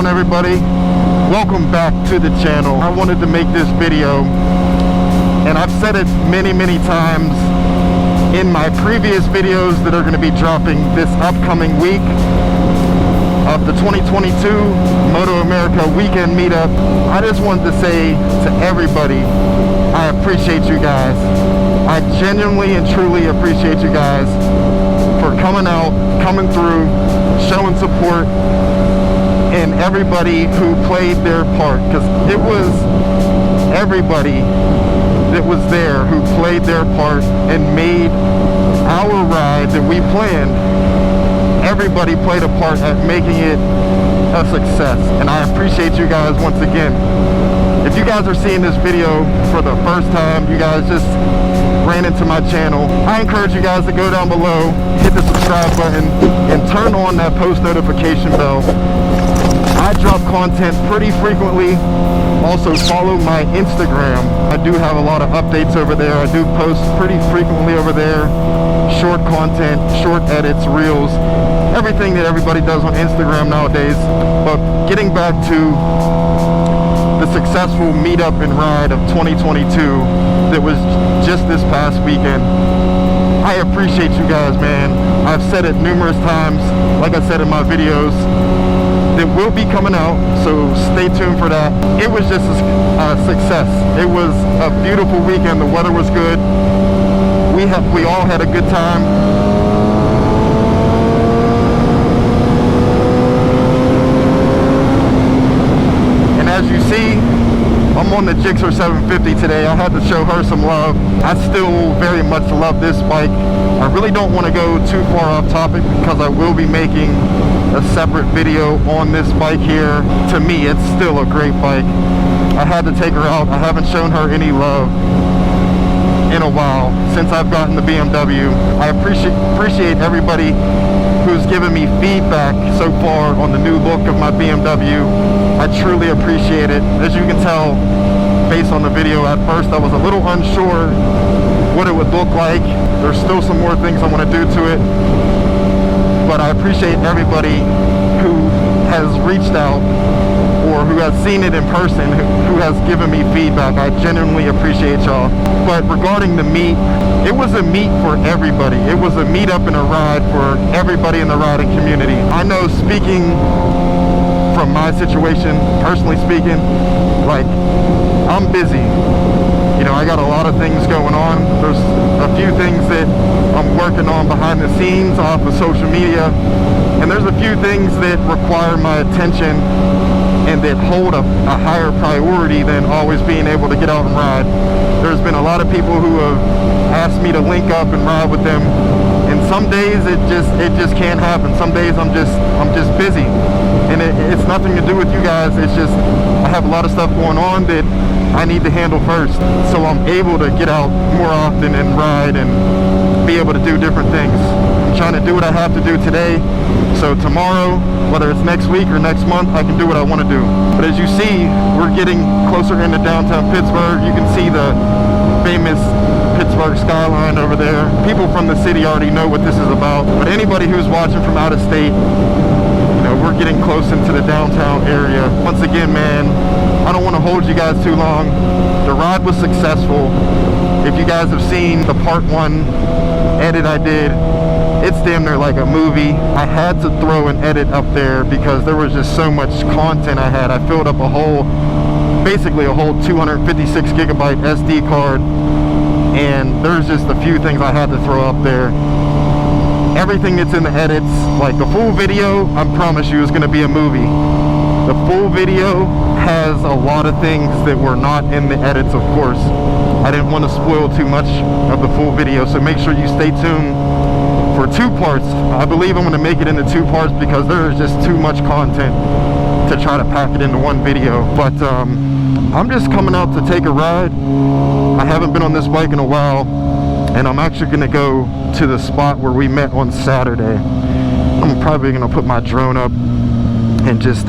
on, everybody? Welcome back to the channel. I wanted to make this video, and I've said it many times in my previous videos that are going to be dropping this upcoming week of the 2022 Moto America weekend meetup. I just wanted to say to everybody, I appreciate you guys. I genuinely and truly appreciate you guys for coming out, coming through, showing support, and everybody who played their part, because it was everybody that was there who played their part and made our ride that we planned. Everybody played a part at making it a success, and I appreciate you guys once again. If you guys are seeing this video for the first time, you guys just ran into my channel, I encourage you guys to go down below, hit the subscribe button, and turn on that post notification bell. I drop content pretty frequently. Also follow my Instagram. I do have a lot of updates over there. I do post pretty frequently over there. Short content, short edits, reels, everything that everybody does on Instagram nowadays. But getting back to the successful meetup and ride of 2022 that was just this past weekend, I appreciate you guys, man. I've said it numerous times, like I said in my videos, that will be coming out, so stay tuned for that. It was just a success. It was a beautiful weekend. The weather was good. We all had a good time. And as you see, I'm on the Gixxer 750 today. I had to show her some love. I still very much love this bike. I really don't want to go too far off topic because I will be making a separate video on this bike here. To me, it's still a great bike. I had to take her out. I haven't shown her any love in a while since I've gotten the BMW. I appreciate everybody who's given me feedback so far on the new look of my BMW. I truly appreciate it. As you can tell based on the video, at first I was a little unsure what it would look like. There's still some more things I want to do to it, but I appreciate everybody who has reached out or who has seen it in person, who has given me feedback. I genuinely appreciate y'all. But regarding the meet, it was a meet for everybody. It was a meetup and a ride for everybody in the riding community. I know, speaking from my situation, personally speaking, like, I'm busy. You know, I got a lot of things going on. There's a few things that I'm working on behind the scenes off of social media, and there's a few things that require my attention and that hold a higher priority than always being able to get out and ride. There's been a lot of people who have asked me to link up and ride with them, and some days it just can't happen. Some days I'm just busy, and it's nothing to do with you guys. It's just I have a lot of stuff going on that I need to handle first, so I'm able to get out more often and ride and be able to do different things. I'm trying to do what I have to do today, so tomorrow, whether it's next week or next month, I can do what I want to do. But as you see, we're getting closer into downtown Pittsburgh. You can see the famous Pittsburgh skyline over there. People from the city already know what this is about, but anybody who's watching from out of state, you know, we're getting close into the downtown area. Once again, man, I don't want to hold you guys too long. The ride was successful. If you guys have seen the part 1 edit I did, it's damn near like a movie. I had to throw an edit up there because there was just so much content I had. I filled up basically a whole 256 gigabyte SD card, and there's just a few things I had to throw up there. Everything that's in the edits, like the full video, I promise you is going to be a movie. The full video has a lot of things that were not in the edits, of course. I didn't want to spoil too much of the full video, so make sure you stay tuned for 2 parts. I believe I'm going to make it into 2 parts because there is just too much content to try to pack it into one video. But I'm just coming out to take a ride. I haven't been on this bike in a while, and I'm actually going to go to the spot where we met on Saturday. I'm probably going to put my drone up and just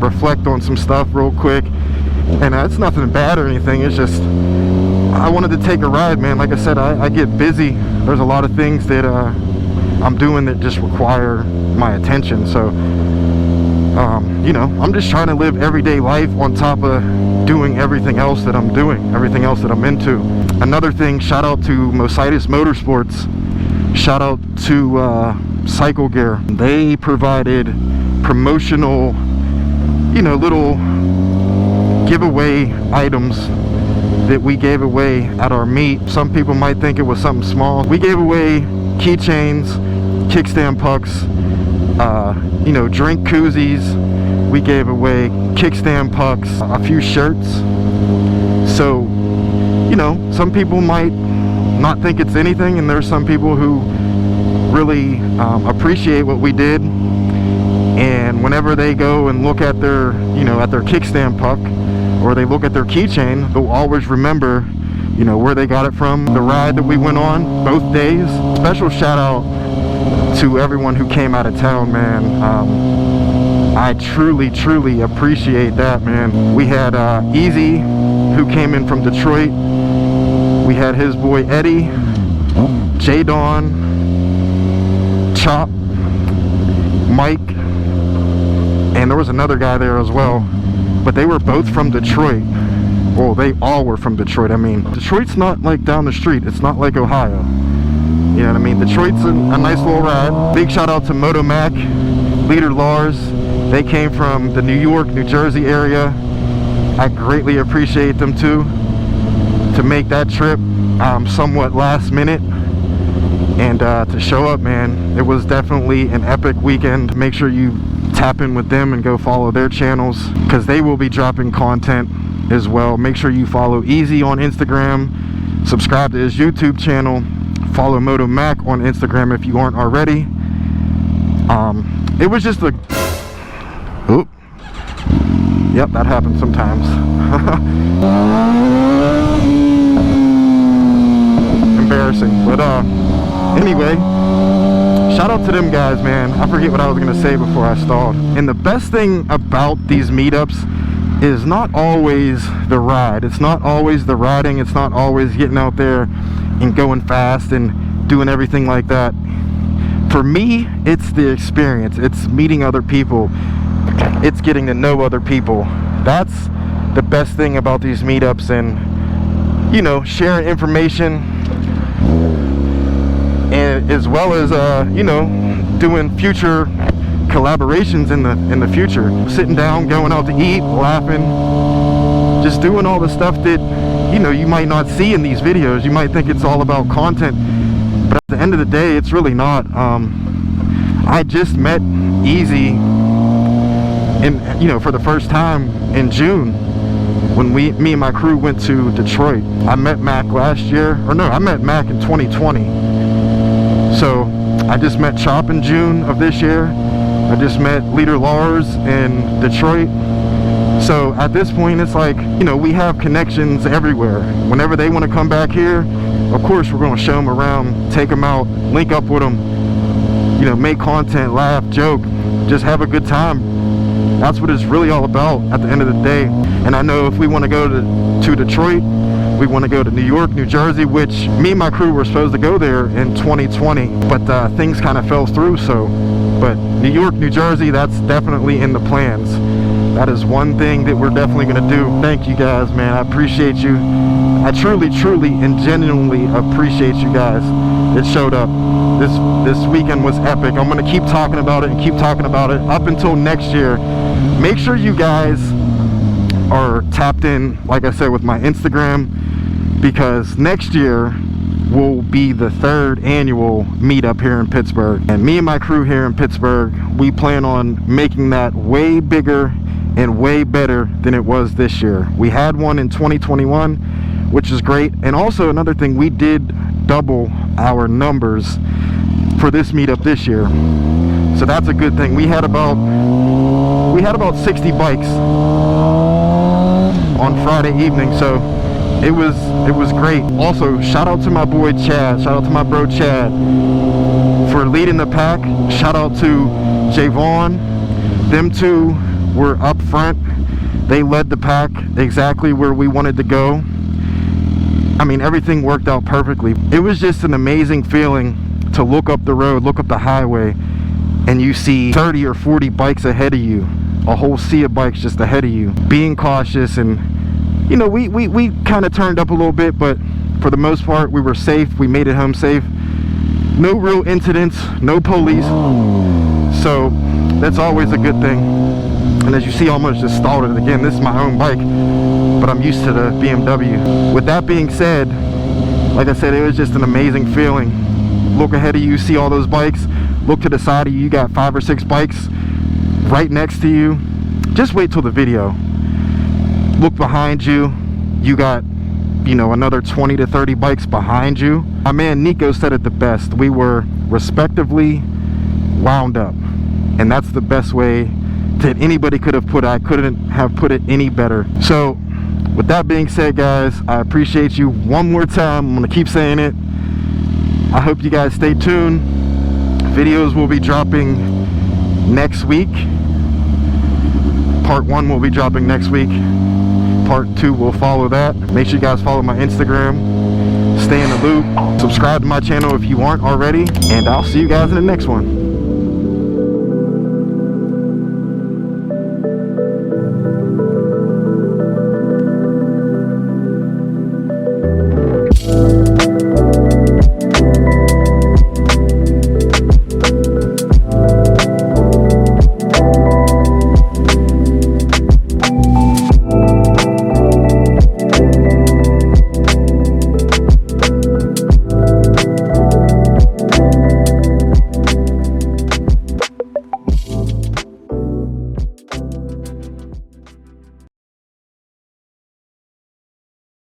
reflect on some stuff real quick. And it's nothing bad or anything, it's just I wanted to take a ride, man. Like I said, I get busy. There's a lot of things that I'm doing that just require my attention, so You know, I'm just trying to live everyday life on top of doing everything else that I'm doing, everything else that I'm into. Another thing, shout out to Motorcycles Motorsports, shout out to Cycle Gear. They provided promotional, you know, little giveaway items that we gave away at our meet. Some people might think it was something small. We gave away keychains, kickstand pucks, you know, drink koozies. We gave away kickstand pucks, a few shirts. So, you know, some people might not think it's anything, and there's some people who really appreciate what we did. And whenever they go and look at their, you know, at their kickstand puck, or they look at their keychain, they'll always remember, you know, where they got it from, the ride that we went on both days. Special shout out to everyone who came out of town, man. I truly appreciate that, man. We had Easy, who came in from Detroit. We had his boy Eddie, J Don, Chop, Mike, and there was another guy there as well. But they were both from Detroit. Well, they all were from Detroit. I mean, Detroit's not like down the street. It's not like Ohio. You know what I mean? Detroit's a nice little ride. Big shout out to Moto Mac, leader Lars. They came from the New York, New Jersey area. I greatly appreciate them too, to make that trip somewhat last minute. And to show up, man, it was definitely an epic weekend. Make sure you tap in with them and go follow their channels, because they will be dropping content as well. Make sure you follow Easy on Instagram, subscribe to his YouTube channel, follow Moto Mac on Instagram if you aren't already. It was just a oop. Yep, that happens sometimes. Embarrassing, but anyway, shout out to them guys, man. I forget what I was gonna say before I stalled. And the best thing about these meetups is not always the ride. It's not always the riding. It's not always getting out there and going fast and doing everything like that. For me, it's the experience. It's meeting other people. It's getting to know other people. That's the best thing about these meetups, and, you know, sharing information, and as well as you know, doing future collaborations in the future. Sitting down, going out to eat, laughing, just doing all the stuff that, you know, you might not see in these videos. You might think it's all about content, but at the end of the day, it's really not. I just met Easy, and you know, for the first time in June, when me and my crew went to Detroit. I met Mac last year, or no, I met Mac in 2020. So I just met Chop in June of this year. I just met leader Lars in Detroit. So at this point, it's like, you know, we have connections everywhere. Whenever they want to come back here, of course we're going to show them around, take them out, link up with them, you know, make content, laugh, joke, just have a good time. That's what it's really all about at the end of the day. And I know if we want to go to Detroit, we want to go to New York, New Jersey, which me and my crew were supposed to go there in 2020, but things kind of fell through. So, but New York, New Jersey, that's definitely in the plans. That is one thing that we're definitely going to do. Thank you guys, man. I appreciate you. I truly and genuinely appreciate you guys that showed up. This weekend was epic. I'm going to keep talking about it and keep talking about it up until next year. Make sure you guys are tapped in, like I said, with my Instagram, because next year will be the 3rd annual meetup here in Pittsburgh. And me and my crew here in Pittsburgh, we plan on making that way bigger and way better than it was this year. We had one in 2021, which is great. And also another thing, we did double our numbers for this meetup this year. So that's a good thing. We had about 60 bikes on Friday evening, so it was great. Also, shout out to my boy Chad, shout out to my bro Chad for leading the pack. Shout out to Javon. Them two were up front. They led the pack exactly where we wanted to go. I mean, everything worked out perfectly. It was just an amazing feeling to look up the road, look up the highway, and you see 30 or 40 bikes ahead of you. a whole sea of bikes just ahead of you. Being cautious, and you know, we kind of turned up a little bit, but for the most part we were safe. We made it home safe. No real incidents, no police, so that's always a good thing. And as you see, I almost just stalled it again. This is my own bike, but I'm used to the BMW. With that being said, like I said, it was just an amazing feeling. Look ahead of you, see all those bikes. Look to the side of you, you got 5 or 6 bikes right next to you. Just wait till the video. Look behind you, you got, you know, another 20 to 30 bikes behind you. My man Nico said it the best. We were respectively wound up, and that's the best way that anybody could have put it. I couldn't have put it any better. So with that being said, guys, I appreciate you one more time. I'm gonna keep saying it. I hope you guys stay tuned. Videos will be dropping next week. Part 1 will be dropping next week. Part 2 will follow that. Make sure you guys follow my Instagram. Stay in the loop. Subscribe to my channel if you aren't already. And I'll see you guys in the next one.